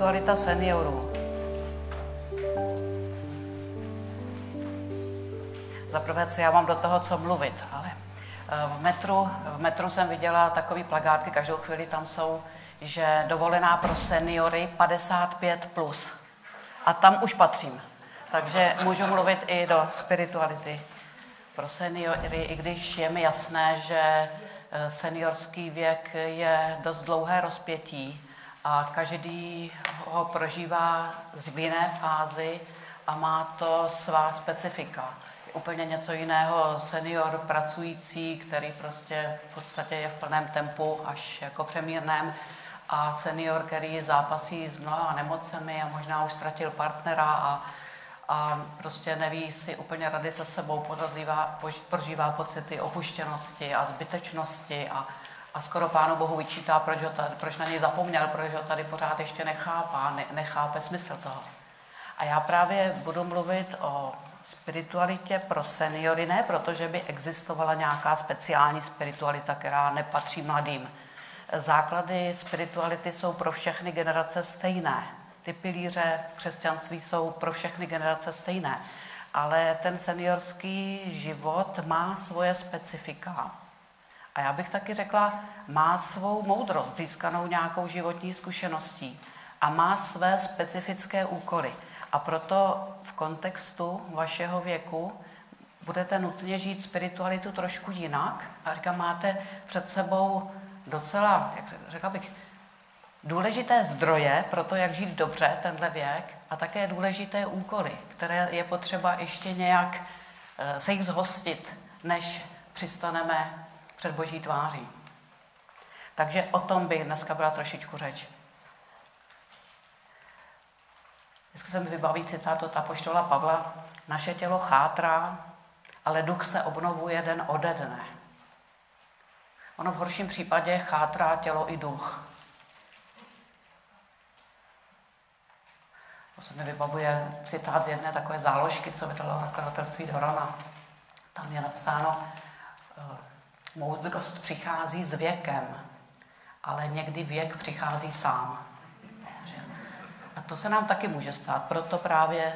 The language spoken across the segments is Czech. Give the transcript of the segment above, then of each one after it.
spiritualita seniorů. Za prvé, co já mám do toho, co mluvit, ale v metru jsem viděla takový plakátky, každou chvíli tam jsou, že dovolená pro seniory 55+. A tam už patřím. Takže můžu mluvit i do spirituality pro seniory, i když je mi jasné, že seniorský věk je dost dlouhé rozpětí a každý ho prožívá v jiné fázi a má to svá specifika. Je úplně něco jiného senior pracující, který prostě v podstatě je v plném tempu až jako přemírném, a senior, který zápasí s mnoha nemocemi a možná už ztratil partnera a prostě neví si úplně rady se sebou, prožívá pocity opuštěnosti a zbytečnosti a skoro Pánu Bohu vyčítá, proč na něj zapomněl, proč ho tady pořád ještě nechápe smysl toho. A já právě budu mluvit o spiritualitě pro seniory, ne protože by existovala nějaká speciální spiritualita, která nepatří mladým. Základy spirituality jsou pro všechny generace stejné. Ty pilíře křesťanství jsou pro všechny generace stejné. Ale ten seniorský život má svoje specifika. A já bych taky řekla, má svou moudrost, získanou nějakou životní zkušeností. A má své specifické úkoly. A proto v kontextu vašeho věku budete nutně žít spiritualitu trošku jinak. A říkám, máte před sebou docela, jak řekla bych, důležité zdroje pro to, jak žít dobře tenhle věk a také důležité úkoly, které je potřeba ještě nějak se jich zhostit, než přistaneme před Boží tváří. Takže o tom by dneska byla trošičku řeč. Dneska se mi vybaví citát od apoštola Pavla: naše tělo chátrá, ale duch se obnovuje den ode dne. Ono v horším případě chátrá tělo i duch. To se mi vybavuje citát z jedné takové záložky, co vydalo nakladatelství Dorana. Tam je napsáno: moudrost přichází s věkem, ale někdy věk přichází sám. A to se nám taky může stát, proto právě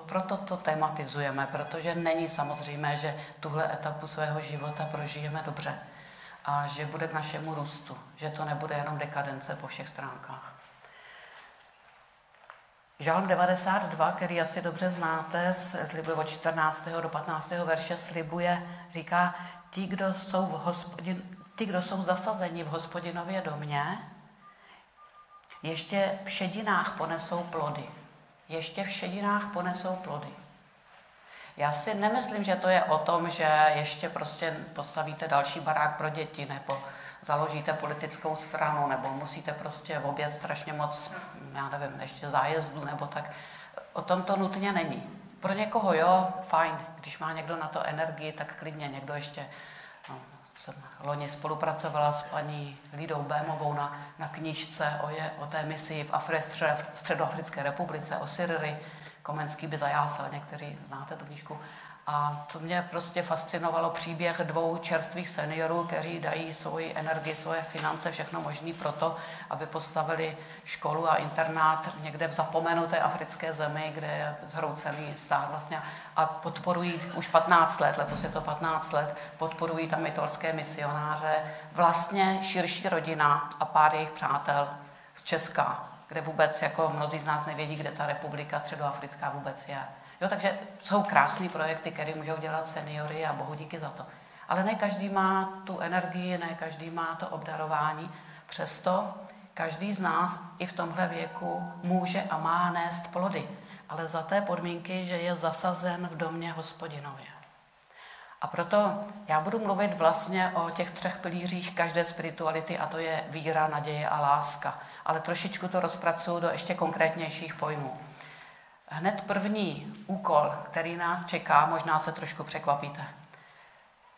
proto to tematizujeme, protože není samozřejmé, že tuhle etapu svého života prožijeme dobře a že bude k našemu růstu, že to nebude jenom dekadence po všech stránkách. Žalm 92, který asi dobře znáte, slibuje od 14. do 15. verše, říká, ti, kdo jsou zasazeni v Hospodinově domě, ještě v šedinách ponesou plody. Ještě v šedinách ponesou plody. Já si nemyslím, že to je o tom, že ještě prostě postavíte další barák pro děti, nebo založíte politickou stranu, nebo musíte prostě v oběd strašně moc, já nevím, ještě zájezdu, nebo tak. O tom to nutně není. Pro někoho jo, fajn, když má někdo na to energii, tak klidně někdo ještě. Jsem loni spolupracovala s paní Lidou Bémovou na knížce o té misi v Středoafrické republice, o Sirry. Komenský by zajásal, někteří znáte tu knížku. A to mě prostě fascinovalo, příběh 2 čerstvých seniorů, kteří dají svoji energii, svoje finance, všechno možné pro to, aby postavili školu a internát někde v zapomenuté africké zemi, kde je zhroucený stát vlastně, a podporují už 15 let, letos je to 15 let, podporují tam italské misionáře, vlastně širší rodina a pár jejich přátel z Česka, kde vůbec jako mnozí z nás nevědí, kde ta republika středoafrická vůbec je. Jo, takže jsou krásné projekty, které můžou dělat seniory a Bohu díky za to. Ale ne každý má tu energii, ne každý má to obdarování. Přesto každý z nás i v tomhle věku může a má nést plody. Ale za té podmínky, že je zasazen v domě Hospodinově. A proto já budu mluvit vlastně o těch 3 pilířích každé spirituality, a to je víra, naděje a láska. Ale trošičku to rozpracuju do ještě konkrétnějších pojmů. Hned první úkol, který nás čeká, možná se trošku překvapíte.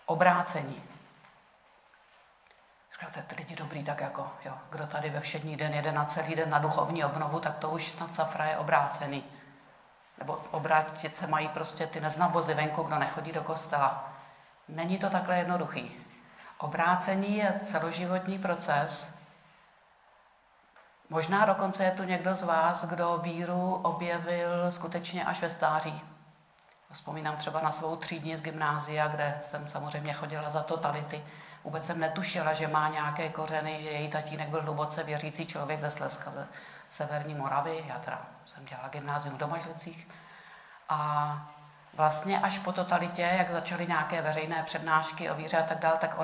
Obrácení. Říkáte, ty lidi dobrý, tak jako, jo, kdo tady ve všední den jede na celý den na duchovní obnovu, tak to už snad safra je obrácený. Nebo obrátit se mají prostě ty neznabozy venku, kdo nechodí do kostela. Není to takhle jednoduchý. Obrácení je celoživotní proces, Možná dokonce je tu někdo z vás, kdo víru objevil skutečně až ve stáří. Vzpomínám třeba na svou třídní z gymnázia, kde jsem samozřejmě chodila za totality. Vůbec jsem netušila, že má nějaké kořeny, že její tatínek byl hluboce věřící člověk ze Slezska, ze severní Moravy. Já teda jsem dělala gymnázium v Domažlicích. A vlastně až po totalitě, jak začaly nějaké veřejné přednášky o víře a tak dále, tak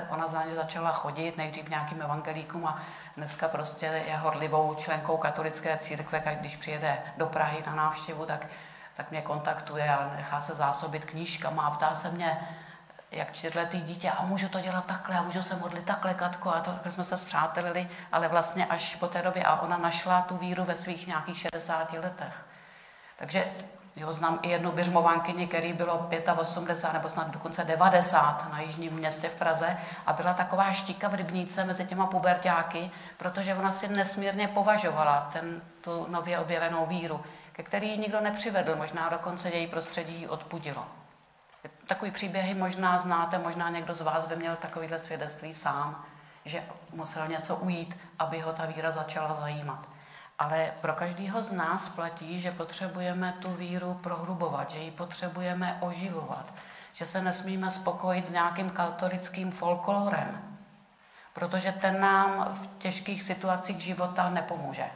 ona za ně začala chodit, nejdřív nějakým evangelíkům a dneska prostě je horlivou členkou katolické církve, a když přijede do Prahy na návštěvu, tak mě kontaktuje a nechá se zásobit knížkama a ptá se mě, jak 4letý dítě, a můžu to dělat takhle, a můžu se modlit takhle, Katko, a takhle jsme se spřátelili, ale vlastně až po té době, a ona našla tu víru ve svých nějakých 60 letech. Takže znám i jednu běžmovankyni, který bylo 85 nebo snad dokonce 90 na jižním městě v Praze a byla taková štika v rybníce mezi těma puberťáky, protože ona si nesmírně považovala tu nově objevenou víru, ke který ji nikdo nepřivedl, možná dokonce její prostředí ji odpudilo. Takový příběhy možná znáte, možná někdo z vás by měl takovýhle svědectví sám, že musel něco ujít, aby ho ta víra začala zajímat. Ale pro každého z nás platí, že potřebujeme tu víru prohlubovat, že ji potřebujeme oživovat, že se nesmíme spokojit s nějakým katolickým folklorem, protože ten nám v těžkých situacích života nepomůže.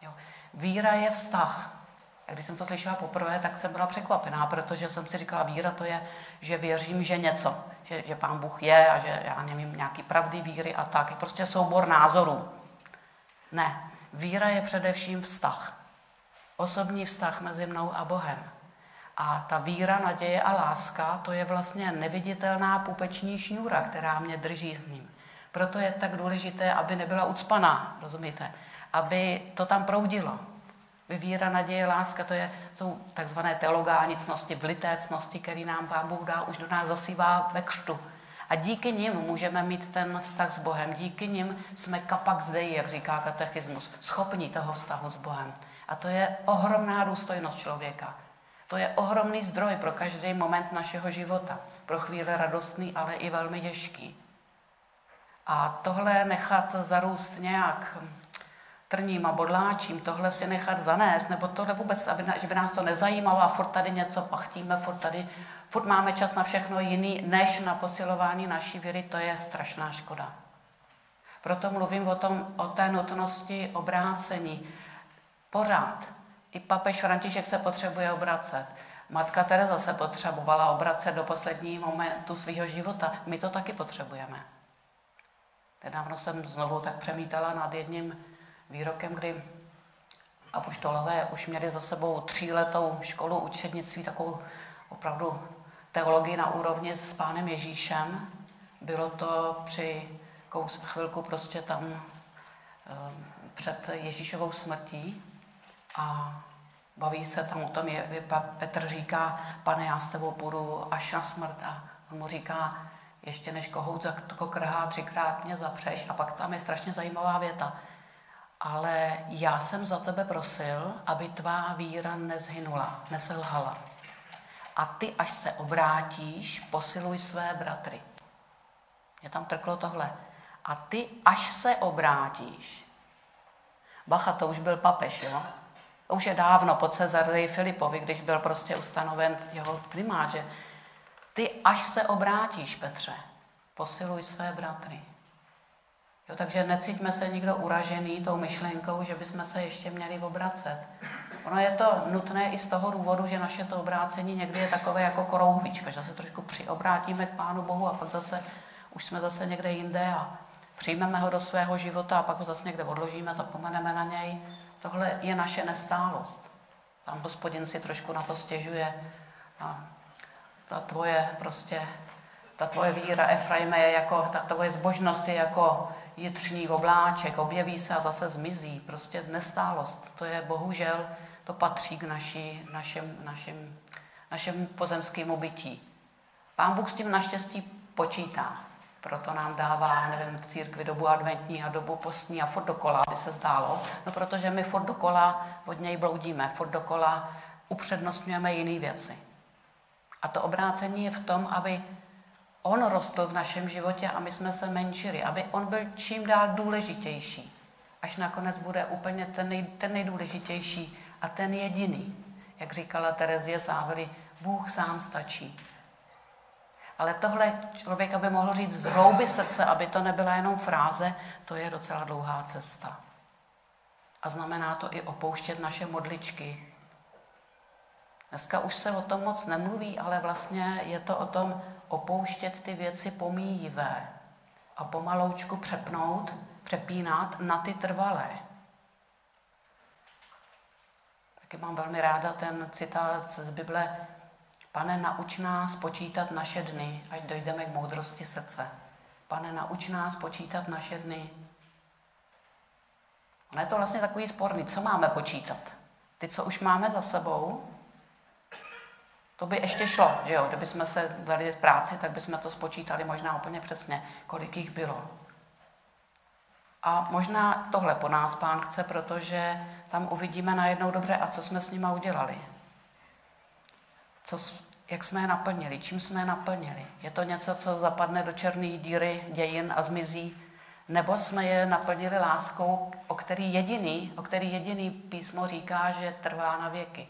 Jo. Víra je vztah. A když jsem to slyšela poprvé, tak jsem byla překvapená, protože jsem si říkala, víra to je, že věřím, že něco, že Pán Bůh je a že já nevím, nějaký pravdy víry a tak, je prostě soubor názorů. Ne. Víra je především vztah. Osobní vztah mezi mnou a Bohem. A ta víra, naděje a láska, to je vlastně neviditelná pupeční šňůra, která mě drží s ním. Proto je tak důležité, aby nebyla ucpaná, rozumíte? Aby to tam proudilo. Víra, naděje, láska, jsou takzvané teologální cnosti, vlité cnosti, které nám Pán Bůh dá, už do nás zasívá ve křtu. A díky nim můžeme mít ten vztah s Bohem. Díky nim jsme kapax dei, jak říká katechismus, schopní toho vztahu s Bohem. A to je ohromná důstojnost člověka. To je ohromný zdroj pro každý moment našeho života. Pro chvíle radostný, ale i velmi těžký. A tohle nechat zarůst nějak trním a bodláčím, tohle si nechat zanést, nebo tohle vůbec, že by nás to nezajímalo a furt tady něco pachtíme, furt máme čas na všechno jiný, než na posilování naší víry, to je strašná škoda. Proto mluvím o té nutnosti obrácení. Pořád. I papež František se potřebuje obracet. Matka Teresa se potřebovala obracet do posledního momentu svého života. My to taky potřebujeme. Nedávno jsem znovu tak přemítala nad jedním výrokem, kdy apoštolové už měli za sebou 3letou školu učednictví, takovou opravdu teologii na úrovni s Pánem Ježíšem. Bylo to při chvilku prostě tam před Ježíšovou smrtí a baví se tam o tom, Petr říká, Pane, já s tebou půjdu až na smrt, a on mu říká, ještě než kohout zakokrhá, 3krát mě zapřeš, a pak tam je strašně zajímavá věta. Ale já jsem za tebe prosil, aby tvá víra nezhynula, neselhala. A ty, až se obrátíš, posiluj své bratry. Mě tam trklo tohle. A ty, až se obrátíš. Bacha, to už byl papež, jo? To už je dávno po Cezareji Filipovi, když byl prostě ustanoven jeho primář. Ty, až se obrátíš, Petře, posiluj své bratry. Jo, takže necítíme se nikdo uražený tou myšlenkou, že bychom se ještě měli obracet. Ono je to nutné i z toho důvodu, že naše to obrácení někdy je takové jako korouhvička, že se trošku přiobrátíme k Pánu Bohu a pak už jsme zase někde jinde a přijmeme ho do svého života a pak ho zase někde odložíme, zapomeneme na něj. Tohle je naše nestálost. Tam Hospodin si trošku na to stěžuje. A ta tvoje víra, Efraime, je jako, ta tvoje zbožnost je jako jitřní obláček, objeví se a zase zmizí. Prostě nestálost. To je bohužel, to patří k našemu pozemskému bytí. Pán Bůh s tím naštěstí počítá. Proto nám dává, v církvi dobu adventní a dobu postní a furt dokola, by se zdálo. No protože my furt dokola od něj bloudíme, furt dokola upřednostňujeme jiné věci. A to obrácení je v tom, aby on rostl v našem životě a my jsme se menšili, aby on byl čím dál důležitější. až nakonec bude úplně ten nejdůležitější a ten jediný. Jak říkala Terezie z Ávily, Bůh sám stačí. Ale tohle člověk, aby mohl říct z hloubi srdce, aby to nebyla jenom fráze, to je docela dlouhá cesta. A znamená to i opouštět naše modličky. Dneska už se o tom moc nemluví, ale vlastně je to o tom opouštět ty věci pomíjivé a pomaloučku přepínat na ty trvalé. Taky mám velmi ráda ten citát z Bible: Pane, nauč nás počítat naše dny, ať dojdeme k moudrosti srdce. Pane, nauč nás počítat naše dny. Ono je to vlastně takový sporný. Co máme počítat? Ty, co už máme za sebou, to by ještě šlo, že jo? Kdybychom se dali v práci, tak bychom to spočítali možná úplně přesně, kolik jich bylo. A možná tohle po nás Pán chce, protože tam uvidíme najednou dobře, a co jsme s nima udělali. Jak jsme je naplnili, čím jsme je naplnili. Je to něco, co zapadne do černé díry dějin a zmizí, nebo jsme je naplnili láskou, o který jediný písmo říká, že trvá na věky.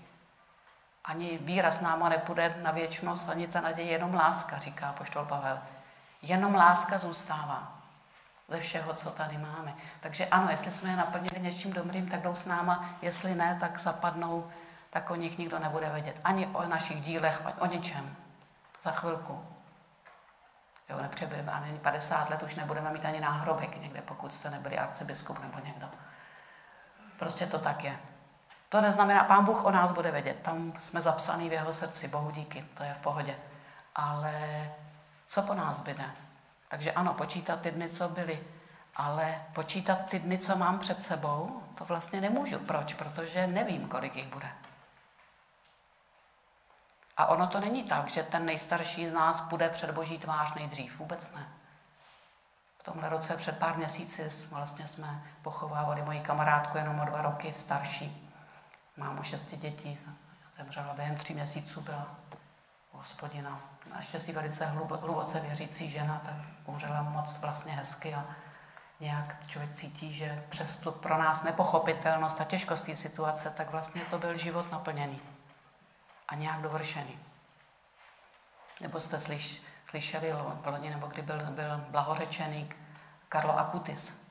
Ani výraz náma nepůjde na věčnost, ani ta naděje, jenom láska, říká apoštol Pavel. Jenom láska zůstává ze všeho, co tady máme. Takže ano, jestli jsme je naplnili něčím dobrým, tak jdou s náma, jestli ne, tak zapadnou, tak o nich nikdo nebude vědět. Ani o našich dílech, o ničem. Za chvilku. Jo, nepřebývá, ani 50 let už nebudeme mít ani náhrobek někde, pokud jste nebyli arcibiskup nebo někdo. Prostě to tak je. To neznamená, Pán Bůh o nás bude vědět. Tam jsme zapsaný v jeho srdci, Bohu díky, to je v pohodě. Ale co po nás zbyde? Takže ano, počítat ty dny, co byly, ale počítat ty dny, co mám před sebou, to vlastně nemůžu. Proč? Protože nevím, kolik jich bude. A ono to není tak, že ten nejstarší z nás půjde před Boží tvář nejdřív. Vůbec ne. V tomhle roce před pár měsíci jsme pochovávali moji kamarádku jenom o 2 roky starší. Mám u 6 dětí, zemřela během 3 měsíců, byla Hospodina. Naštěstí velice hluboce věřící žena, tak umřela moc vlastně hezky a nějak člověk cítí, že přes tu pro nás nepochopitelnost a těžkost té situace, tak vlastně to byl život naplněný a nějak dovršený. Nebo jste slyšeli v loni, nebo kdy byl blahořečený Carlo Acutis,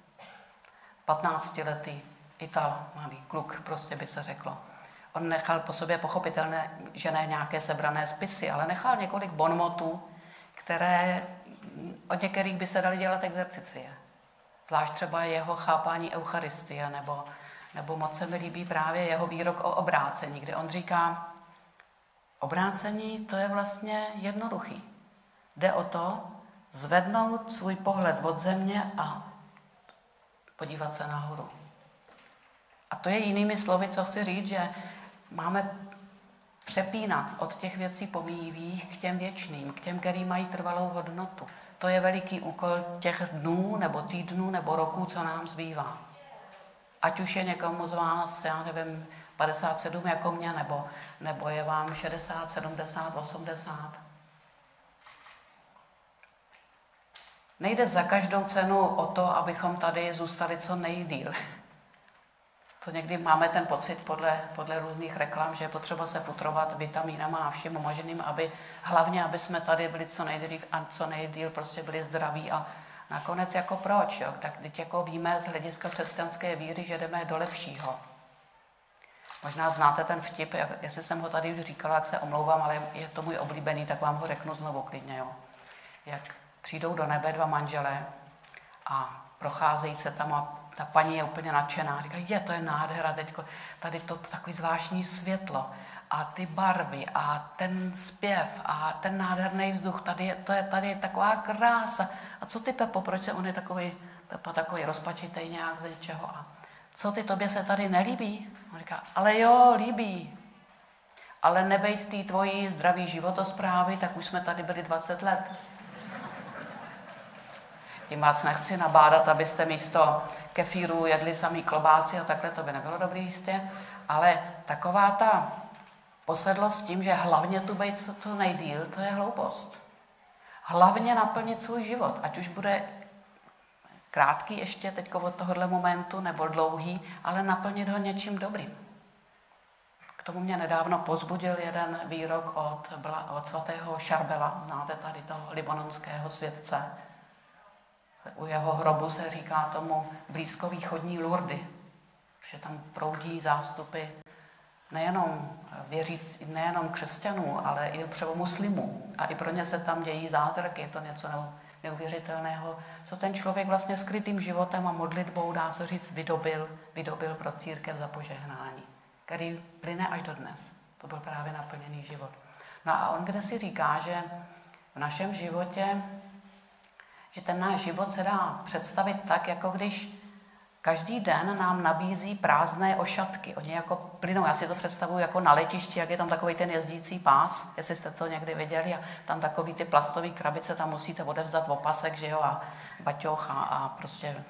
15letý Ital, malý kluk, prostě by se řeklo. On nechal po sobě pochopitelné, že ne nějaké sebrané spisy, ale nechal několik bonmotů, od některých by se dali dělat exercicie. Zvlášť třeba jeho chápání Eucharistie, nebo moc se mi líbí právě jeho výrok o obrácení, kde on říká, obrácení to je vlastně jednoduchý. Jde o to zvednout svůj pohled od země a podívat se nahoru. A to je jinými slovy, co chci říct, že máme přepínat od těch věcí pomíjivých k těm věčným, k těm, který mají trvalou hodnotu. To je veliký úkol těch dnů, nebo týdnů, nebo roků, co nám zbývá. Ať už je někomu z vás, 57 jako mě, nebo je vám 60, 70, 80. Nejde za každou cenu o to, abychom tady zůstali co nejdýl. To někdy máme ten pocit podle různých reklam, že je potřeba se futrovat vitamínama a všem možným, hlavně, aby jsme tady byli co nejdýl prostě byli zdraví a nakonec jako proč, jo? Tak teď jako víme z hlediska křesťanské víry, že jdeme do lepšího. Možná znáte ten vtip, jestli jsem ho tady už říkala, jak se omlouvám, ale je to můj oblíbený, tak vám ho řeknu znovu klidně, jo. Jak přijdou do nebe 2 manželé a procházejí se tam a ta paní je úplně nadšená. Říká, to je nádhera, teďko, tady to takový zvláštní světlo a ty barvy a ten zpěv a ten nádherný vzduch, tady je taková krása. A co ty, Pepo, proč se on je takový rozpačitej nějak ze něčeho? A co ty, tobě se tady nelíbí? On říká, ale jo, líbí. Ale nebejt tý tvojí zdravý životosprávy, tak už jsme tady byli 20 let. Tím vás nechci nabádat, abyste místo kefíru jedli samý klobásy a takhle, to by nebylo dobrý jistě, ale taková ta posedlost tím, že hlavně tu být co nejdýl, to je hloupost. Hlavně naplnit svůj život, ať už bude krátký ještě teď od tohohle momentu, nebo dlouhý, ale naplnit ho něčím dobrým. K tomu mě nedávno pozbudil jeden výrok od svatého Šarbela, znáte tady toho libanonského světce. U jeho hrobu se říká tomu blízkovýchodní Lurdy, že tam proudí zástupy nejenom křesťanů, ale i třeba muslimů. A i pro ně se tam dějí zázraky, je to něco neuvěřitelného, co ten člověk vlastně skrytým životem a modlitbou, dá se říct, vydobil pro církev za požehnání, který plyne až do dnes. To byl právě naplněný život. No a on kde si říká, že v našem životě, že ten náš život se dá představit tak, jako když každý den nám nabízí prázdné ošatky. Oni jako plynou, já si to představuji jako na letišti, jak je tam takový ten jezdící pás, jestli jste to někdy viděli, a tam takový ty plastové krabice, tam musíte odevzdat opasek, že jo, a baťoch a prostě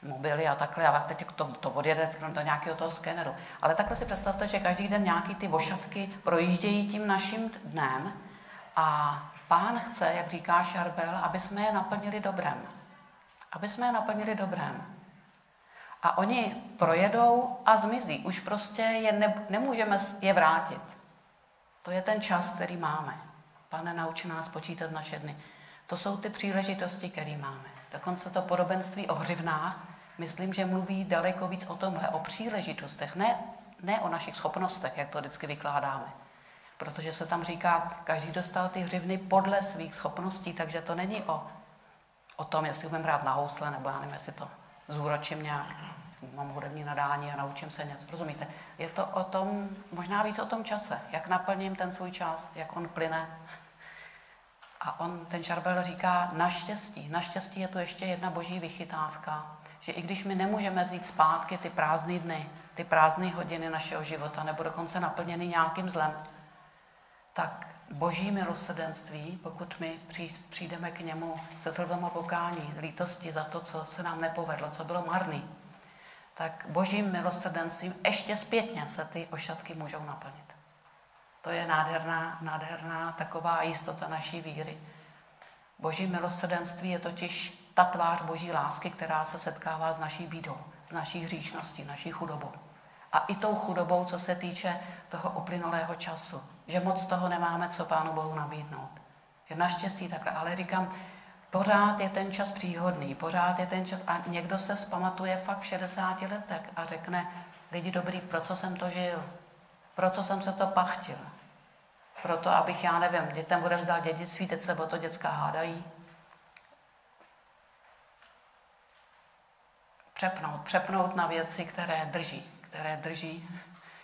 mobily a takhle, a teď to odjede do nějakého toho skeneru. Ale takhle si představte, že každý den nějaký ty ošatky projíždějí tím naším dnem a Pán chce, jak říká Šarbel, aby jsme je naplnili dobrem. Aby jsme je naplnili dobrem. A oni projedou a zmizí. Už prostě nemůžeme je vrátit. To je ten čas, který máme. Pane, nauč nás počítat naše dny. To jsou ty příležitosti, které máme. Dokonce to podobenství o hřivnách, myslím, že mluví daleko víc o tomhle, o příležitostech, ne o našich schopnostech, jak to vždycky vykládáme. Protože se tam říká, každý dostal ty hřivny podle svých schopností, takže to není o tom, jestli umím hrát na housle, nebo já nevím, jestli to zúročím nějak, mám hudební nadání a naučím se něco. Rozumíte? Je to o tom, možná víc o tom čase, jak naplním ten svůj čas, jak on plyne. A ten Šarbel říká, naštěstí je tu ještě jedna boží vychytávka, že i když my nemůžeme vzít zpátky ty prázdné dny, ty prázdné hodiny našeho života, nebo dokonce naplněný nějakým zlem, tak boží milosrdenství, pokud my přijdeme k němu se slzama pokání, lítosti za to, co se nám nepovedlo, co bylo marný, tak božím milosrdenstvím ještě zpětně se ty ošatky můžou naplnit. To je nádherná taková jistota naší víry. Boží milosrdenství je totiž ta tvář boží lásky, která se setkává s naší bídou, s naší hříšností, naší chudobou. A i tou chudobou, co se týče toho uplynulého času. Že moc toho nemáme, co Pánu Bohu nabídnout. Že naštěstí takhle, ale říkám, pořád je ten čas příhodný, pořád je ten čas a někdo se vzpamatuje fakt v 60 letech a řekne, lidi dobrý, pro co jsem to žil? Pro co jsem se to pachtil? Proto, abych, já nevím, dětem bude vzdal dědictví, teď se o to děcka hádají. Přepnout na věci, které drží,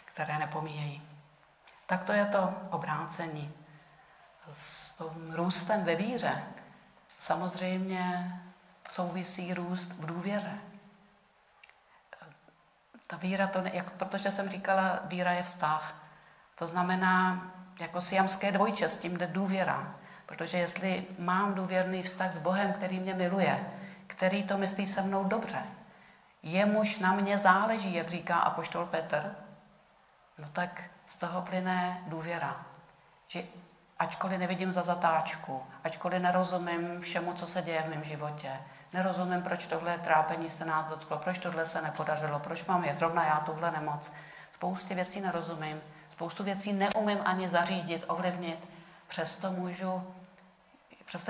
které nepomíjejí. Tak to je to obrácení. S tím růstem ve víře samozřejmě souvisí růst v důvěře. Ta víra, protože jsem říkala, víra je vztah. To znamená, jako siamské dvojče, s tím jde důvěra. Protože jestli mám důvěrný vztah s Bohem, který mě miluje, který to myslí se mnou dobře, jemuž na mě záleží, jak říká apoštol Petr, no tak z toho plyne důvěra. Že ačkoliv nevidím za zatáčku, ačkoliv nerozumím všemu, co se děje v mém životě, nerozumím, proč tohle trápení se nás dotklo, proč tohle se nepodařilo, proč mám zrovna já tuhle nemoc. Spoustě věcí nerozumím, spoustu věcí neumím ani zařídit, ovlivnit, přesto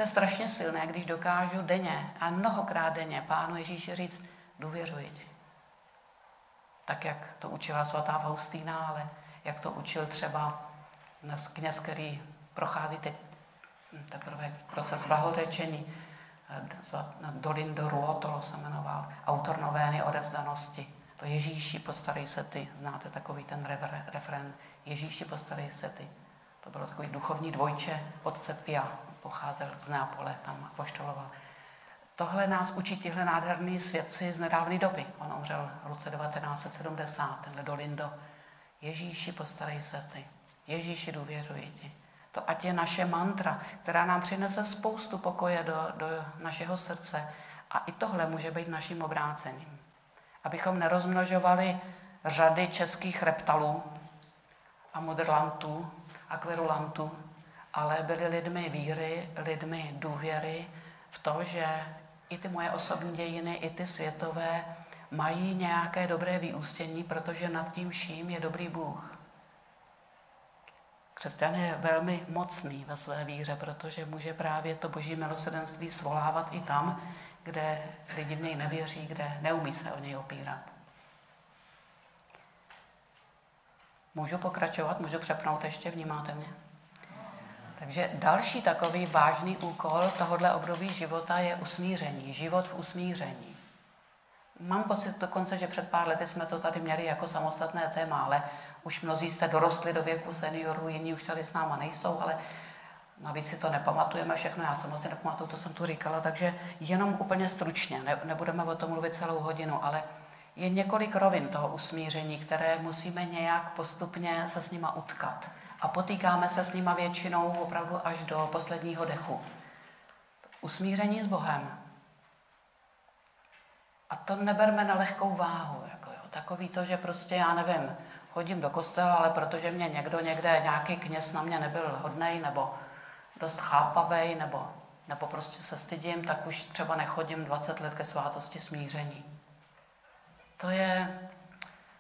je strašně silné, když dokážu denně a mnohokrát denně Pánu Ježíši říct, důvěřuji ti. Tak, jak to učila svatá Faustína, ale jak to učil třeba kněz, který prochází teď teprve proces blahořečení, Dolindo Ruotolo se jmenoval, autor novény odevzdanosti. To Ježíši, postarej se ty, znáte takový ten refrén, Ježíši, postarej se ty. To bylo takový duchovní dvojče otce Pia, pocházel z Neapole, tam apoštoloval. Tohle nás učí tihle nádherný svědci z nedávné doby. On umřel v roce 1970, tenhle Dolindo. Ježíši, postarej se ty. Ježíši, důvěřuji ti. To ať je naše mantra, která nám přinese spoustu pokoje do našeho srdce. A i tohle může být naším obrácením. Abychom nerozmnožovali řady českých reptalů a modrlantů a kverulantů, ale byli lidmi víry, lidmi důvěry v to, že i ty moje osobní dějiny, i ty světové mají nějaké dobré vyústění, protože nad tím vším je dobrý Bůh. Křesťan je velmi mocný ve své víře, protože může právě to boží milosrdenství svolávat i tam, kde lidi v něj nevěří, kde neumí se o něj opírat. Můžu pokračovat? Můžu přepnout ještě? Vnímáte mě? Takže další takový vážný úkol tohohle období života je usmíření. Život v usmíření. Mám pocit dokonce, že před pár lety jsme to tady měli jako samostatné téma, ale už mnozí jste dorostli do věku seniorů, jiní už tady s náma nejsou, ale navíc si to nepamatujeme všechno, já jsem asi nepamatuju, to jsem tu říkala, takže jenom úplně stručně, nebudeme o tom mluvit celou hodinu, ale je několik rovin toho usmíření, které musíme nějak postupně se s nima utkat. A potýkáme se s nima většinou opravdu až do posledního dechu. Usmíření s Bohem. A to neberme na lehkou váhu. Takový to, že prostě, já nevím, chodím do kostela, ale protože mě někdo někde, nějaký kněz na mě nebyl hodnej, nebo dost chápavej, nebo prostě se stydím, tak už třeba nechodím 20 let ke svátosti smíření. To je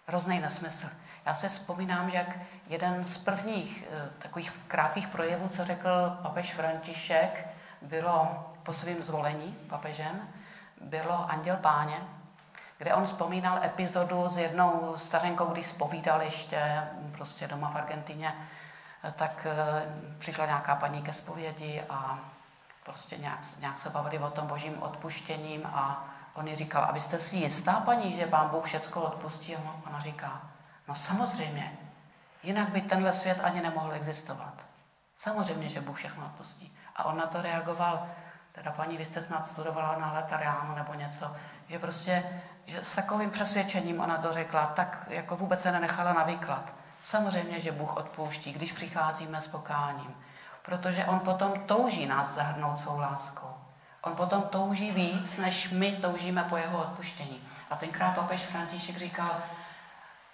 hrozný nesmysl. Já si vzpomínám, že jak jeden z prvních takových krátkých projevů, co řekl papež František, bylo po svým zvolení papežem, bylo Anděl Páně, kde on vzpomínal epizodu s jednou stařenkou, když zpovídal ještě prostě doma v Argentině, tak přišla nějaká paní ke zpovědi a prostě nějak se bavili o tom božím odpuštěním a on jí říkal, a vy jste si jistá, paní, že vám Bůh všecko odpustí? A ona říká, no samozřejmě, jinak by tenhle svět ani nemohl existovat. Samozřejmě, že Bůh všechno odpustí. A on na to reagoval, teda paní, vy jste snad studovala na Letariánu nebo něco, že prostě že s takovým přesvědčením ona to řekla, tak jako vůbec se nenechala na výklad. Samozřejmě, že Bůh odpouští, když přicházíme s pokáním, protože on potom touží nás zahrnout svou láskou. On potom touží víc, než my toužíme po jeho odpuštění. A tenkrát papež František říkal,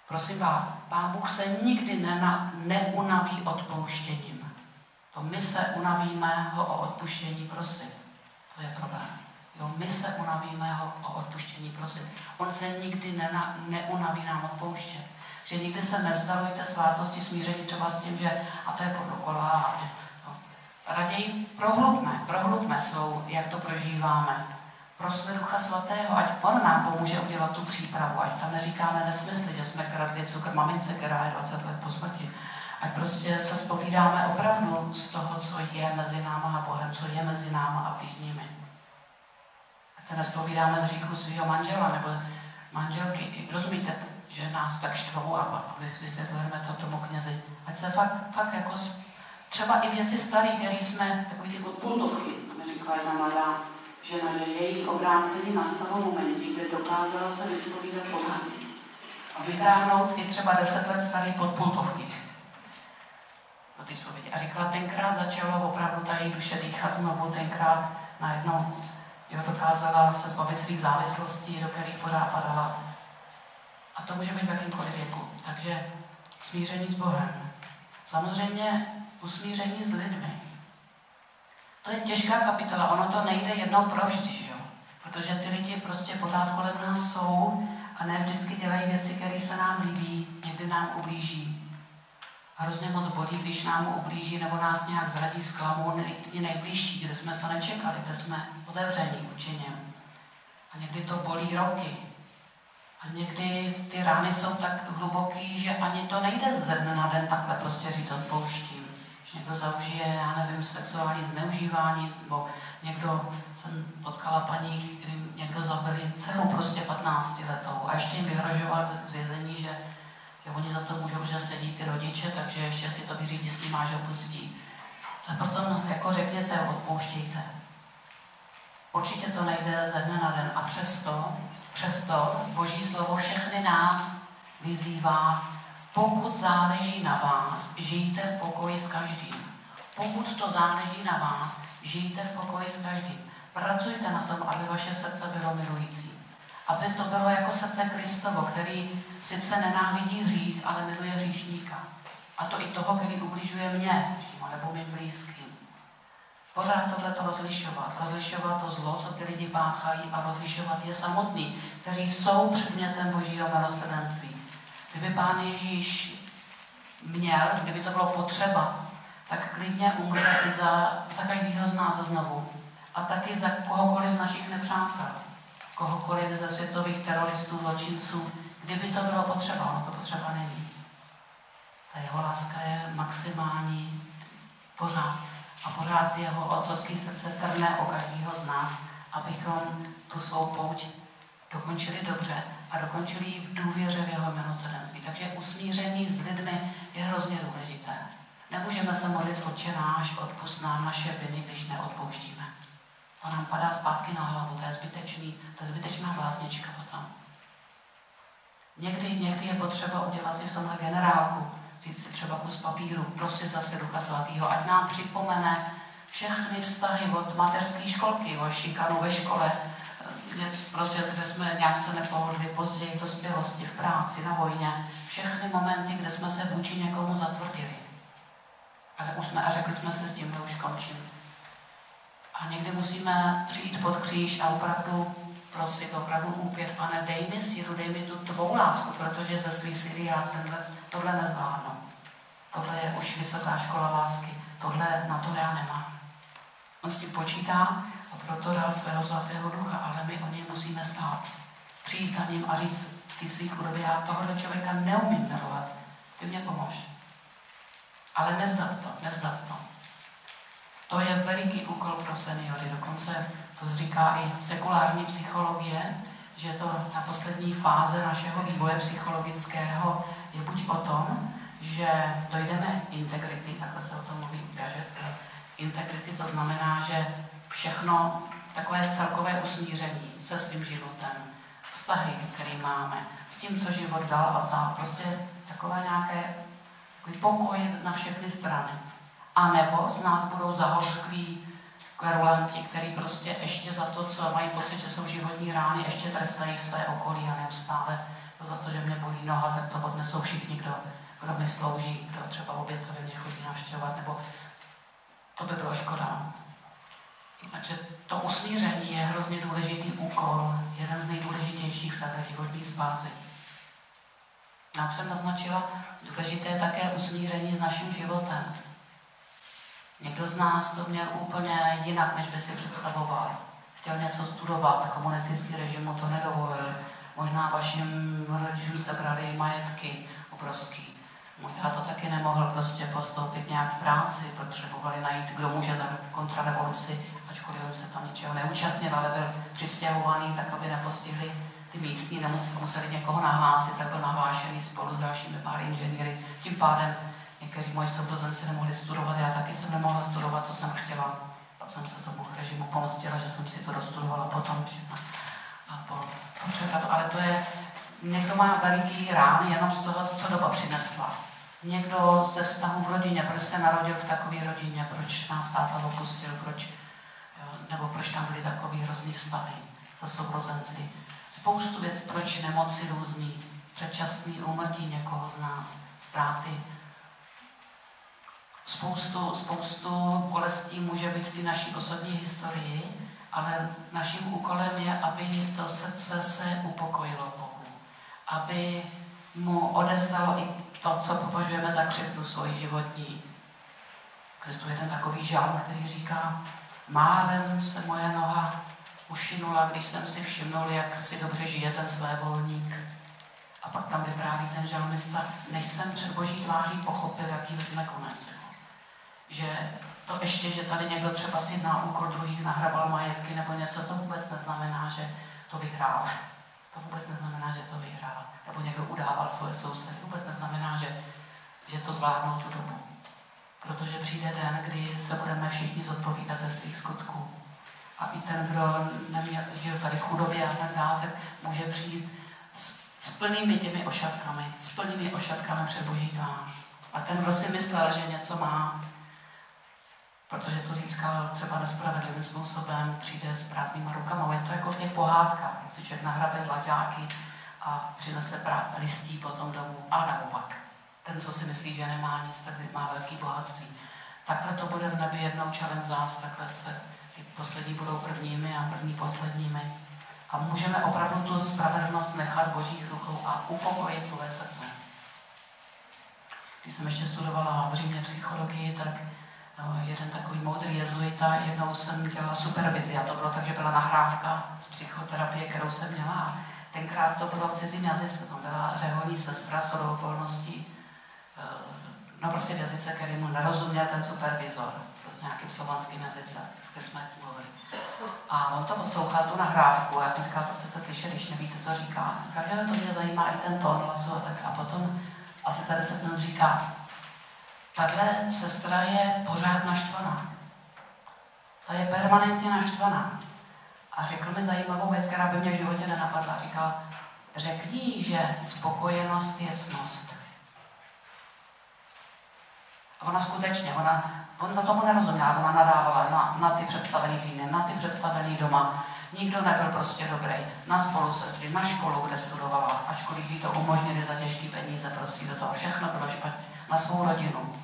prosím vás, Pán Bůh se nikdy neunaví odpouštěním. To my se unavíme ho o odpuštění prosit. To je problém. Jo, my se unavíme ho o odpuštění prosit. On se nikdy neunaví nám odpouštět. Že nikdy se nevzdalujte svátosti smíření třeba s tím, že a to je furt dokola. Raději prohlubme svou, jak to prožíváme. Prosme Ducha Svatého, ať on nám pomůže udělat tu přípravu, ať tam neříkáme nesmysly, že jsme kradli cukr mamince, která je 20 let po smrti. Ať prostě se zpovídáme opravdu z toho, co je mezi náma a Bohem, co je mezi náma a blížními. Ať se nespovídáme z hříchu svého manžela nebo manželky. Rozumíte, že nás tak štvou a vysvětlujeme to tomu knězi. Ať se fakt jako třeba i věci staré, které jsme takový ty odpultovky, mi říkala jedna mladá žena, že její obrácení nastalo v momentě, kdy dokázala se vyspovídat pořádně. A vytáhnout i třeba 10 let starý podpultovky do té zpovědi. A říkala, tenkrát začala opravdu ta její duše dýchat znovu, tenkrát najednou dokázala se zbavit svých závislostí, do kterých pořád padala. A to může být v jakýmkoliv věku. Takže smíření s Bohem. Samozřejmě usmíření s lidmi. To je těžká kapitola, ono to nejde jednou provždy, že jo? Protože ty lidi prostě pořád kolem nás jsou a ne vždycky dělají věci, které se nám líbí, někdy nám ublíží. A hrozně moc bolí, když nám ublíží nebo nás nějak zradí, zklamou, ty nejbližší, kde jsme to nečekali, kde jsme otevření vůči něm. A někdy to bolí roky. A někdy ty rány jsou tak hluboký, že ani to nejde ze dne na den takhle prostě říct odpouštím. Když někdo zaužije, já nevím, sexuální zneužívání, nebo někdo, jsem potkala paní, kdy někdo zabili dceru prostě 15 letou a ještě jim vyhrožoval z vězení, že oni za to můžou, že sedí ty rodiče, takže ještě si to vyřídí s ním, až ho pustí. Tak proto jako řekněte, odpouštějte. Určitě to nejde ze dne na den a přesto Boží slovo všechny nás vyzývá, pokud záleží na vás, žijte v pokoji s každým. Pokud to záleží na vás, žijte v pokoji s každým. Pracujte na tom, aby vaše srdce bylo milující. Aby to bylo jako srdce Kristovo, který sice nenávidí hřích, ale miluje hříšníka. A to i toho, který ubližuje mě, nebo mým blízkým. Pořád tohleto rozlišovat to zlo, co ty lidi páchají a rozlišovat je samotný, kteří jsou předmětem Božího milosrdenství. Kdyby Pán Ježíš měl, kdyby to bylo potřeba, tak klidně umře i za každého z nás znovu. A taky za kohokoliv z našich nepřátel, kohokoliv ze světových teroristů, zločinců, kdyby to bylo potřeba, ono to potřeba není. Ta jeho láska je maximální pořád. A pořád jeho otcovský srdce trne o každého z nás, abychom tu svou pouť dokončili dobře a dokončili ji v důvěře v jeho milosrdenství. Takže usmíření s lidmi je hrozně důležité. Nemůžeme se modlit Otče náš, odpusť nám naše viny, když neodpouštíme. To nám padá zpátky na hlavu, to je zbytečná básnička potom. Někdy je potřeba udělat si v tomhle generálku, říct si třeba kus papíru, prosit zase Ducha Svatého, ať nám připomene všechny vztahy od mateřské školky, od šikanu ve škole, prostě, kde jsme nějak se nepohodli, později v dospělosti, v práci, na vojně, všechny momenty, kde jsme se vůči někomu zatvrdili. A řekli jsme se s tím, že už končím. A někdy musíme přijít pod kříž a opravdu prosit, opravdu úpět, Pane, dej mi sílu, dej mi tu tvou lásku, protože ze svých síly já tohle nezvládnu. Tohle je už vysoká škola lásky, tohle na to já nemám. On s tím počítá a proto dal svého svatého Ducha, ale my o něj musíme stát. Přijít za ním a říct ty svý chudobě, já tohohle člověka neumím milovat, ty mě pomož. Ale nevzdat to. To je veliký úkol pro seniory, dokonce to říká i sekulární psychologie, že to ta poslední fáze našeho vývoje psychologického je buď o tom, že dojdeme integrity, takhle se o tom mluví u Piaget'a. Integrity to znamená, že všechno takové celkové usmíření se svým životem, vztahy, které máme, s tím, co život dal a prostě takové nějaké pokoj na všechny strany. A nebo z nás budou zahořklí kverulanti, který prostě ještě za to, co mají pocit, že jsou životní rány, ještě trestají své okolí a neustále za to, že mě bolí noha, tak to odnesou všichni, kdo mi slouží, kdo třeba obětavě mě chodí navštěvovat, nebo to by bylo škoda. Takže to usmíření je hrozně důležitý úkol, jeden z nejdůležitějších v této životní spáze. Já jsem naznačila, důležité je také usmíření s naším životem. Někdo z nás to měl úplně jinak, než by si představoval. Chtěl něco studovat, komunistický režim mu to nedovolil. Možná vašim rodičům sebrali majetky obrovský. Já to taky nemohl prostě postoupit nějak v práci, potřebovali najít, kdo může za kontrarevoluci, ačkoliv on se tam ničeho neúčastnil, ale byl přistěhovaný, tak aby nepostihli ty místní, museli někoho nahlásit, tak byl nahlášený spolu s dalšími pár inženýry. Tím pádem někteří moji sourozenci nemohli studovat, já taky jsem nemohla studovat, co jsem chtěla. Pak jsem se tomu režimu pomstila, že jsem si to dostudovala potom. Ale to je, někdo má veliký rány jenom z toho, co doba přinesla. Někdo ze vztahu v rodině, proč se narodil v takové rodině, proč nás táta opustil, nebo proč tam byly takový hrozný vztahy se sourozenci. Spoustu věcí, proč nemoci různý, předčasný úmrtí někoho z nás, ztráty. Spoustu bolestí může být v té naší osobní historii, ale naším úkolem je, aby to srdce se upokojilo Bohu. Aby mu odevzdalo i to, co považujeme za křivdu svoji životní. Existuje jeden takový žalm, který říká, málem se moje noha ušinula, když jsem si všimnul, jak si dobře žije ten svévolník. A pak tam vypráví ten žalmista, než jsem před Boží tváří pochopil, jaký vezme konec. Že to ještě, že tady někdo třeba si na úkor druhých nahrabal majetky nebo něco, to vůbec neznamená, že to vyhrál. To vůbec neznamená, že to vyhrál. Nebo někdo udával svoje sousedy. Vůbec neznamená, že to zvládnou tu dobu. Protože přijde den, kdy se budeme všichni zodpovídat ze svých skutků. A i ten, kdo žil tady v chudobě a tak dále, tak může přijít s plnými těmi ošatkami před Boží tvář. A ten, kdo si myslel, že něco má, protože to získal třeba nespravedlivým způsobem, přijde s prázdnýma rukama. Je to jako v těch pohádkách, jak si člověk nahrabe zlaťáky a přinese listí potom domů. A naopak, ten, co si myslí, že nemá nic, tak má velký bohatství. Takhle to bude v nebi jednou čelem vzát, takhle se poslední budou prvními a první posledními. A můžeme opravdu tu spravedlnost nechat v Božích rukou a upokojit své srdce. Když jsem ještě studovala v Římě psychologii, tak jeden takový moudrý jezuita, jednou jsem dělala supervizi a to bylo tak, že byla nahrávka z psychoterapie, kterou jsem měla. A tenkrát to bylo v cizím jazyce, tam byla řeholní sestra shodou okolností, no prostě v jazyce, který mu nerozuměl ten supervizor, v nějakým slovanským jazyce, s kterým jsme mluvili. A on to poslouchal, tu nahrávku, a já jsem říkala, proč chcete slyšet, když nevíte, co říká. Říkal, to mě zajímá i ten tón hlasu a tak. A potom asi za 10 minut říká, tahle sestra je pořád naštvaná. Ta je permanentně naštvaná. A řekl mi zajímavou věc, která by mě v životě nenapadla. Říkal, řekni, že spokojenost je ctnost. A ona skutečně, ona tomu nerozuměla, ona nadávala na ty představený týdny, na ty představený doma. Nikdo nebyl prostě dobrý. Na spolusestry, na školu, kde studovala, ačkoliv jí to umožnili za těžké peníze, prostě do toho všechno bylo špatně. Na svou rodinu.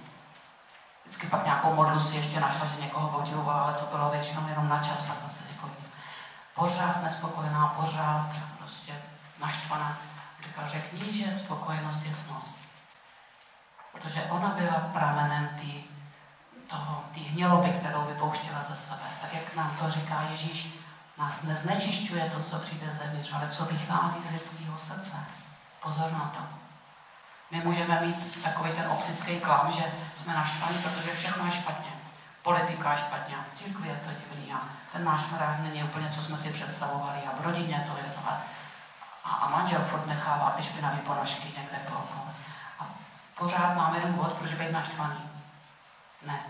Vždycky pak nějakou modlu si ještě našla, že někoho vodila, ale to bylo většinou jenom na čas, tak se někoho. Pořád nespokojená, pořád prostě naštvaná. Říkal, řekni, že spokojenost je ctnost. Protože ona byla pramenem té hniloby, kterou vypouštěla ze sebe. Tak jak nám to říká Ježíš, nás neznečišťuje to, co přijde zevnitř, ale co vychází z lidského srdce. Pozor na to. My můžeme mít takový ten optický klam, že jsme naštvaní, protože všechno je špatně. Politika je špatně, v církvi je to divný a ten náš farář není úplně, co jsme si představovali a v rodině to je to. A manžel furt nechává ty špinavý ponožky někde po. A pořád máme důvod, proč být naštvaný. Ne.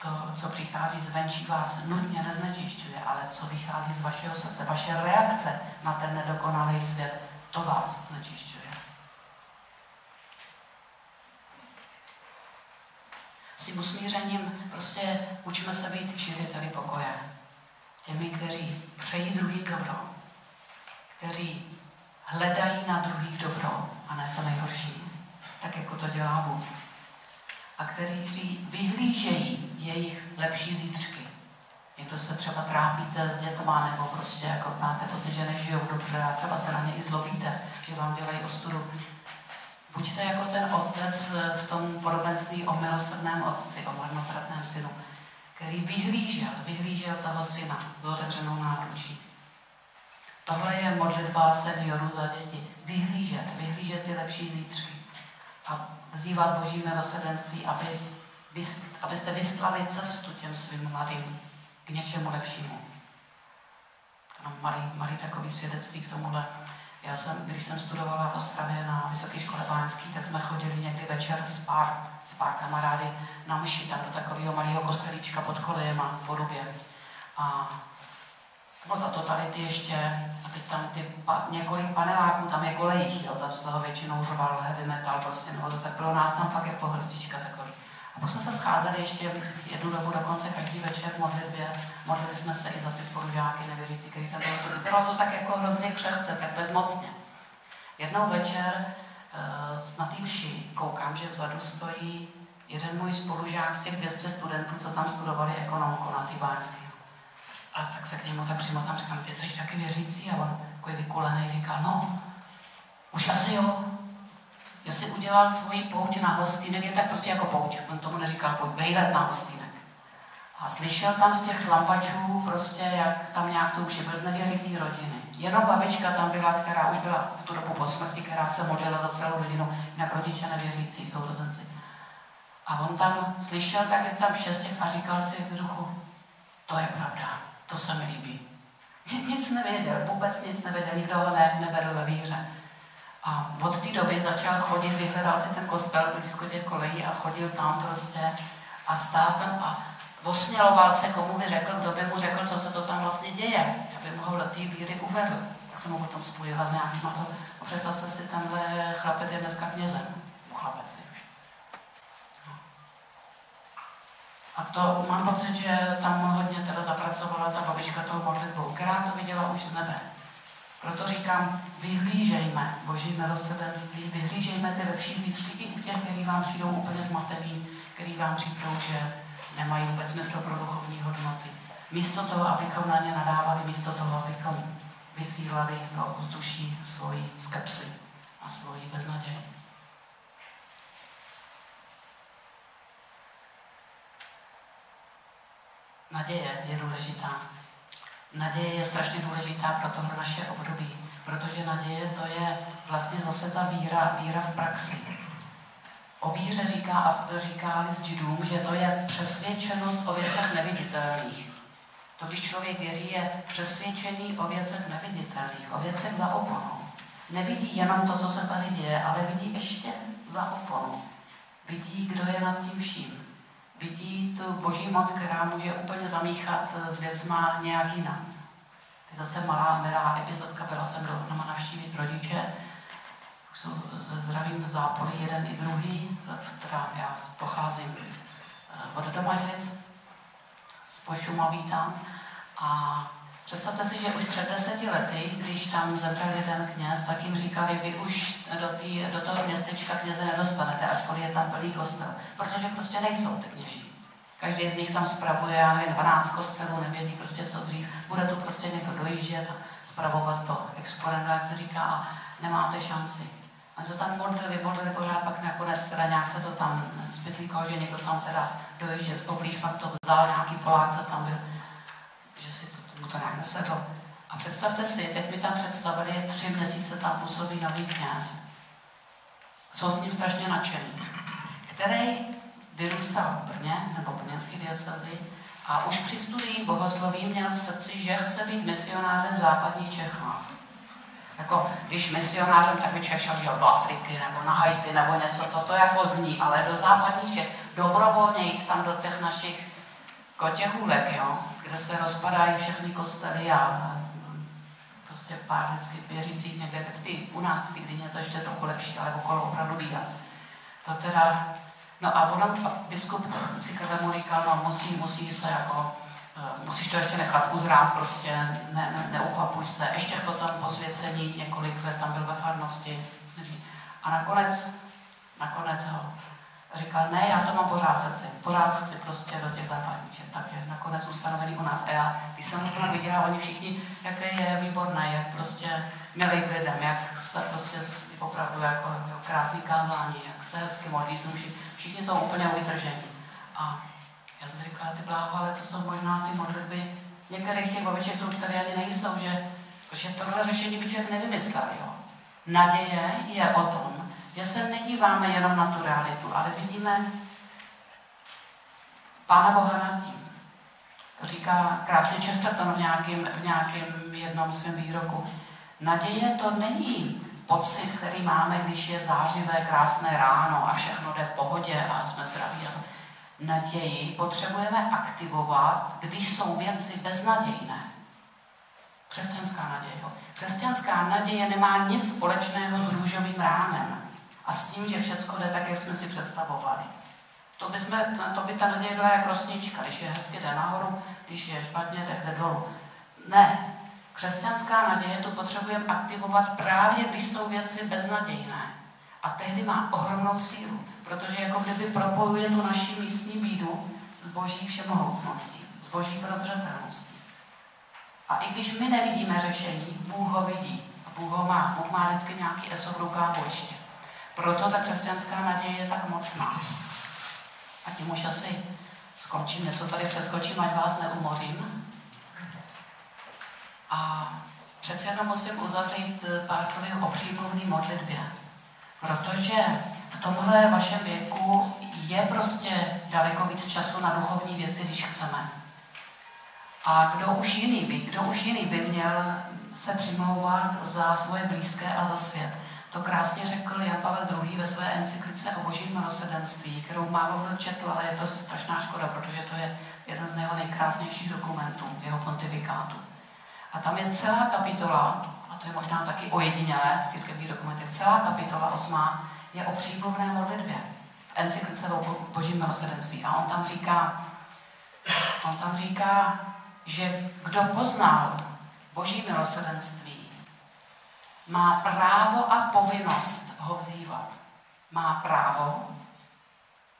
To, co přichází zvenčí, vás nutně neznečišťuje, ale co vychází z vašeho srdce, vaše reakce na ten nedokonalý svět, to vás znečišťuje. S tím usmířením prostě učíme se být šiřiteli pokoje. Těmi, kteří přejí druhým dobro, kteří hledají na druhých dobro a ne to nejhorší, tak jako to dělá Bůh. A kteří vyhlížejí jejich lepší zítřky. Někdo se třeba trápíte s dětma, nebo prostě jako máte pocit, že nežijou dobře a třeba se na ně i zlobíte, že vám dělají ostudu. Buďte jako ten otec v tom podobenství o milosrdném otci, o marnotratném synu, který vyhlížel toho syna s otevřenou náručí. Tohle je modlitba seniorů za děti. Vyhlížet ty lepší zítřky a vzývat Boží milosrdenství, abyste vyslali cestu těm svým mladým k něčemu lepšímu. Malý takový svědectví k tomuhle. Když jsem studovala v Ostravě na Vysoké škole báňské, tak jsme chodili někdy večer s pár kamarády na mši, tam do takového malého kostelíčka pod kolejem a v Porubě. A bylo za totality ještě, a teď tam několik paneláků, tam je kolejích, tam z toho většinou řval heavy metal, prostě, nebo to tak bylo nás tam fakt jako hrstička takový. A pak jsme se scházeli ještě jednu dobu dokonce každý večer v modlitbě, modlili jsme se i za ty spolužáky nevěřící, kteří tam byli. Bylo to tak jako hrozně křehce, tak bezmocně. Jednou večer na té mši koukám, že vzadu stojí jeden můj spolužák z těch 200 studentů, co tam studovali ekonomku na té báňské. A tak se k němu tak přímo tam říkám, ty jsi taky věřící? A on takový vykulený říkal, no, už asi jo. Já si udělal svoji pouť na Hostýnek, je tak prostě jako pouť. On tomu neříkal pouť, vejlet na Hostýnek. A slyšel tam z těch lampačů prostě, jak tam nějak touší, byl z nevěřící rodiny. Jenom babička tam byla, která už byla v tu dobu po smrti, která se modlila za celou rodinu, jinak rodiče nevěřící, sourozenci. A on tam slyšel tak, jak tam 6 a říkal si v duchu, to je pravda, to se mi líbí. Nic nevěděl, vůbec nic nevěděl, nikdo ho nevedl ve víře. A od té doby začal chodit, vyhledal si ten kostel blízko těch kolejí a chodil tam prostě a stál tam a osměloval se, komu by řekl, kdo by mu řekl, co se to tam vlastně děje, aby mu ho do té víry uvedl. Tak jsem ho potom spojila s nějakým a to. A představte si, tenhle chlapec je dneska knězem. Chlapec je už. No. A to mám pocit, že tam hodně teda zapracovala ta babička toho modlitbou, která to viděla už z nebe. Proto říkám, vyhlížejme Boží milosrdenství, vyhlížejme ty lepší zítřky i u těch, kteří vám přijdou úplně zmatený, který vám říkají, že nemají vůbec smysl pro duchovní hodnoty. Místo toho, abychom na ně nadávali, místo toho, abychom vysílali do vzduší svoji skepsi a svoji beznaděj. Naděje je důležitá. Naděje je strašně důležitá pro tohle naše období, protože naděje to je vlastně zase ta víra v praxi. O víře říká list Židům, že to je přesvědčenost o věcech neviditelných. To, když člověk věří, je přesvědčený o věcech neviditelných, o věcech za oponou. Nevidí jenom to, co se tady děje, ale vidí ještě za oponou. Vidí, kdo je nad tím vším. Vidí tu boží moc, která může úplně zamíchat s věcma nějak jinak. To je zase milá epizodka, byla jsem doma navštívit rodiče, jsou zdravím zápoly, jeden i druhý, teda já pocházím od Domažlic, z Pošumaví tam. A představte si, že už před 10 lety, když tam zemřel jeden kněz, tak jim říkali, vy už do toho městečka kněze nedostanete, ačkoliv je tam plný kostel, protože prostě nejsou ty kněží. Každý z nich tam spravuje, já nevím, 12 kostelů, nevědí prostě co dřív. Bude tu prostě někdo dojíždět a spravovat to exponent, jak se říká, a nemáte šanci. A se tam modlili pořád, pak nakonec teda nějak se to tam zpětlíkalo, že někdo tam teda dojíždět poblíž, pak to vzdal, nějaký Polák, co tam byl, že si tomu to nějak nesedlo. A představte si, teď mi tam představili, 3 měsíce tam působí nový kněz. Jsou s ním strašně nadšený, který vyrůstal v Brně, nebo brněnské diecézi, a už při studii bohosloví měl v srdci, že chce být misionářem v západních Čechách. Jako, když misionářem, tak by Čech šel do Afriky, nebo na Haiti, nebo něco, to jako zní, ale do západních Čech, dobrovolně jít tam do těch našich kotěhůlek, jo, kde se rozpadají všechny kostely a prostě pár lidských věřících někde, teď i u nás v Týdíně to ještě trochu lepší, ale okolo opravdu bývá. To teda, no a biskup Cikele mu říkal, no musí se jako, musíš to ještě nechat uzrát, prostě neuchapuj se, ještě potom posvěcení, několik let tam byl ve farnosti. A nakonec ho říkal, ne, já to mám pořád srdci, pořád chci prostě do těch západních, tak je nakonec ustanovený u nás. A já, když jsem to viděla, oni všichni, jaké je výborné, jak prostě milý k lidem, jak se prostě opravdu jako krásný kázání, jak se hezky modlí, všichni jsou úplně vytržení. A já jsem říkala, ty bláho, ale to jsou možná ty modlitby některých těch babiček, co už tady ani nejsou, že tohle řešení by člověk nevymyslel, jo. Naděje je o tom, že se nedíváme jenom na tu realitu, ale vidíme Pána Boha nad tím. To říká krásně Chesterton v nějakém jednom svém výroku. Naděje to není pocit, který máme, když je zářivé, krásné ráno a všechno jde v pohodě a jsme zdraví. Naději potřebujeme aktivovat, když jsou věci beznadějné. Křesťanská naděje. Křesťanská naděje nemá nic společného s růžovým ránem a s tím, že všecko jde tak, jak jsme si představovali. To by ta naděje byla jak rosnička, když je hezky jde nahoru, když je špatně, jde dolů. Ne. Křesťanská naděje tu potřebujeme aktivovat právě, když jsou věci beznadějné. A tehdy má ohromnou sílu, protože jako kdyby propojuje tu naši místní bídu s boží všemohoucností, s boží prozřetelností. A i když my nevidíme řešení, Bůh ho vidí. A Bůh ho má. Bůh má vždycky nějaký eso v rukávu ještě. Proto ta křesťanská naděje je tak mocná. A tím už asi skončím, něco tady přeskočím, ať vás neumořím. A přece jenom musím uzavřít pár slovy o přímluvné modlitbě. Protože v tomhle vašem věku je prostě daleko víc času na duchovní věci, když chceme. A kdo už jiný by měl se přimlouvat za svoje blízké a za svět. To krásně řekl Jan Pavel II. Ve své encyklice o božím milosrdenství, kterou málo kdo četl, ale je to strašná škoda, protože to je jeden z jeho nejkrásnějších dokumentů, jeho pontifikátu. A tam je celá kapitola, a to je možná taky ojedinělé v církevních dokumentech, celá kapitola 8. je o přímluvné modlitbě v encyklice o božím milosrdenství. A on tam říká, že kdo poznal boží milosrdenství, má právo a povinnost ho vzývat. Má právo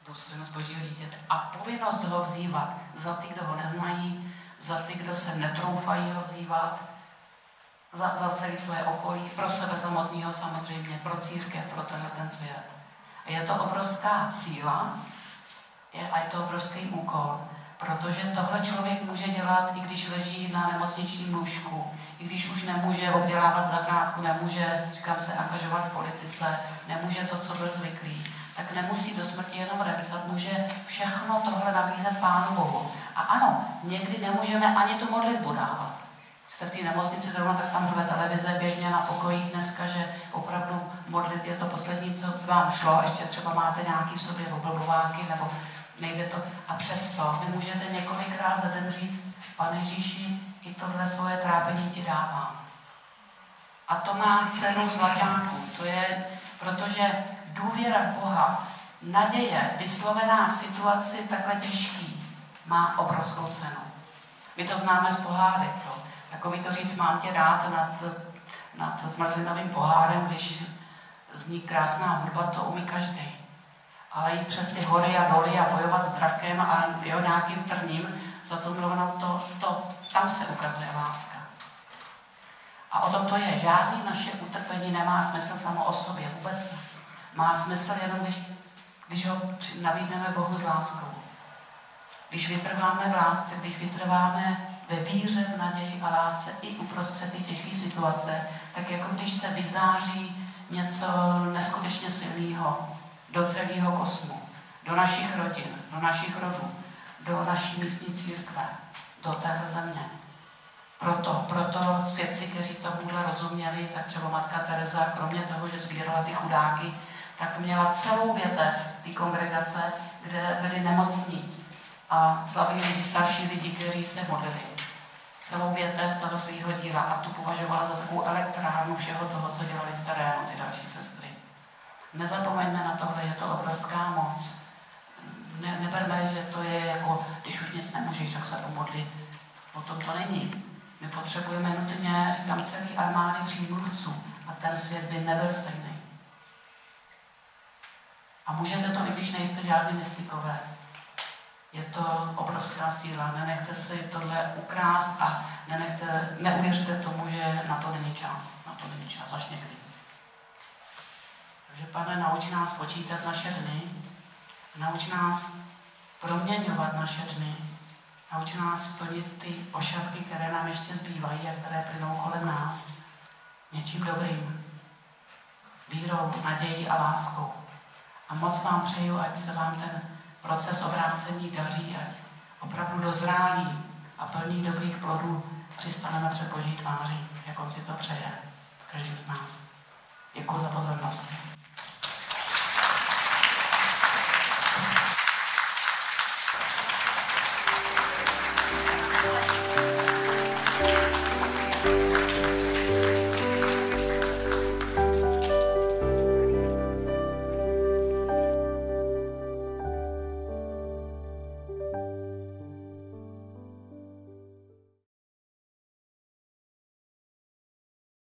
důstojnost Božího dítěte a povinnost ho vzývat za ty, kdo ho neznají, za ty, kdo se netroufají ho vzývat, za celé své okolí, pro sebe samotného samozřejmě, pro církev, pro ten svět. A je to obrovská síla a je to obrovský úkol, protože tohle člověk může dělat, i když leží na nemocničním lůžku, i když už nemůže obdělávat zahrádku, nemůže, říkám se, angažovat v politice, nemůže to, co byl zvyklý, tak nemusí do smrti jenom remizat, může všechno tohle nabízet Pánu Bohu. A ano, někdy nemůžeme ani tu modlitbu dávat. Jste v té nemocnici zrovna, tak tam řve televize běžně na pokojích dneska, že opravdu modlit je to poslední, co vám šlo, ještě třeba máte nějaký v sobě oblbováky, nebo nejde to. A přesto vy můžete několikrát za den říct, Pane Ježíši, i tohle svoje trápení ti dávám. A to má cenu zlaťáku. To je, protože důvěra v Boha, naděje vyslovená v situaci takhle těžký, má obrovskou cenu. My to známe z pohádek. Takový to říct, mám tě rád nad zmrzlinovým pohárem, když zní krásná hudba, to umí každý. Ale jít přes ty hory a doly a bojovat s drakem a nějakým trním, za to milovanou, tam se ukazuje láska. A o tom to je. Žádný naše utrpení nemá smysl samo o sobě, vůbec ne. Má smysl jenom, když ho nabídneme Bohu s láskou. Když vytrváme v lásce, když vytrváme ve víře, v naději a lásce i uprostřed té těžké situace, tak jako když se vyzáří něco neskutečně silného do celého kosmu, do našich rodin, do našich rodů, do naší místní církve, do téhle země. Proto svědci, kteří tomuhle rozuměli, tak třeba matka Teresa, kromě toho, že sbírala ty chudáky, tak měla celou větev té kongregace, kde byli nemocní a slavili lidi, starší lidi, kteří se modlili. Celou větev toho svého díla a tu považovala za takovou elektrárnu všeho toho, co dělali v terénu ty další sestry. Nezapomeňme na tohle, je to obrovská moc. Neberme, že to je jako, když už nic nemůžeš, tak se pomodlit. O tom to není. My potřebujeme nutně, říkám, celý armády přímluvců a ten svět by nebyl stejný. A můžete to, i když nejste žádný mystikové. Je to obrovská síla. Nenechte si tohle ukrást a neuvěřte tomu, že na to není čas. Na to není čas až někdy. Takže, Pane, nauč nás počítat naše dny, nauč nás proměňovat naše dny, nauč nás plnit ty ošatky, které nám ještě zbývají a které plynou kolem nás něčím dobrým, vírou, nadějí a láskou. A moc vám přeju, ať se vám ten proces obrácení daří, ať opravdu dozrálí a plný dobrých plodů přistaneme před Boží tváří, jak on si to přeje s každým z nás. Děkuji za pozornost.